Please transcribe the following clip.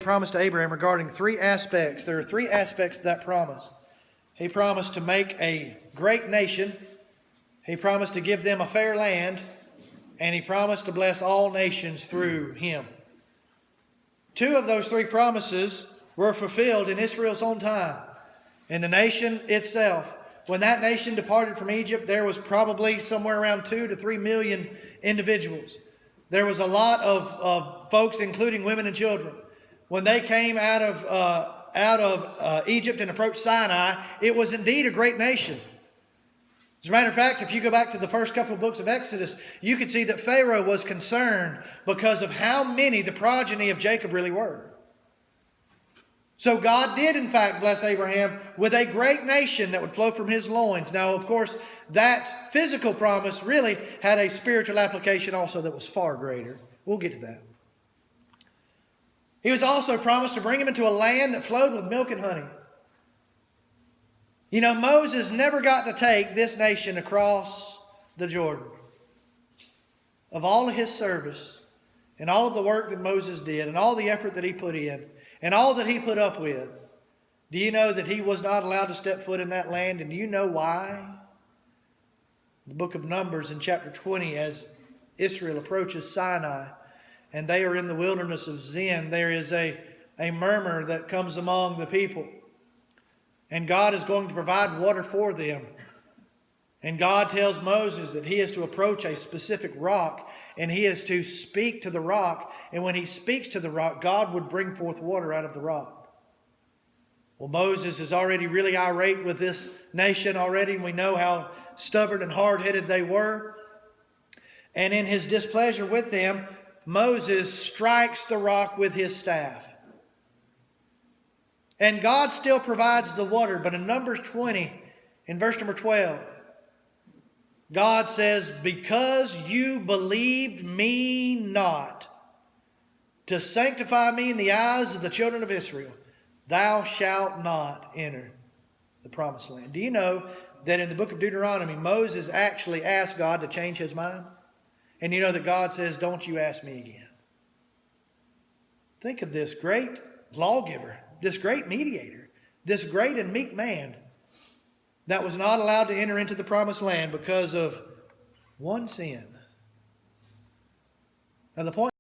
promised to Abraham regarding three aspects. There are three aspects to that promise. He promised to make a great nation. He promised to give them a fair land. And he promised to bless all nations through him. Two of those three promises were fulfilled in Israel's own time. In the nation itself. When that nation departed from Egypt, there was probably somewhere around 2 to 3 million individuals. There was a lot of folks, including women and children. When they came out of Egypt and approached Sinai, it was indeed a great nation. As a matter of fact, if you go back to the first couple of books of Exodus, you could see that Pharaoh was concerned because of how many the progeny of Jacob really were. So God did, in fact, bless Abraham with a great nation that would flow from his loins. Now, of course, that physical promise really had a spiritual application also that was far greater. We'll get to that. He was also promised to bring him into a land that flowed with milk and honey. You know, Moses never got to take this nation across the Jordan. Of all of his service and all of the work that Moses did and all the effort that he put in and all that he put up with, do you know that he was not allowed to step foot in that land? And do you know why? The book of Numbers in chapter 20, as Israel approaches Sinai and they are in the wilderness of Zin, there is a murmur that comes among the people. And God is going to provide water for them. And God tells Moses that he is to approach a specific rock and he is to speak to the rock. And when he speaks to the rock, God would bring forth water out of the rock. Well, Moses is already really irate with this nation already. And we know how stubborn and hard-headed they were. And in his displeasure with them, Moses strikes the rock with his staff. And God still provides the water. But in Numbers 20, in verse number 12, God says, because you believed me not to sanctify me in the eyes of the children of Israel, thou shalt not enter the promised land. Do you know that in the book of Deuteronomy, Moses actually asked God to change his mind? And you know that God says, don't you ask me again. Think of this great lawgiver, this great mediator, this great and meek man that was not allowed to enter into the promised land because of one sin. Now the point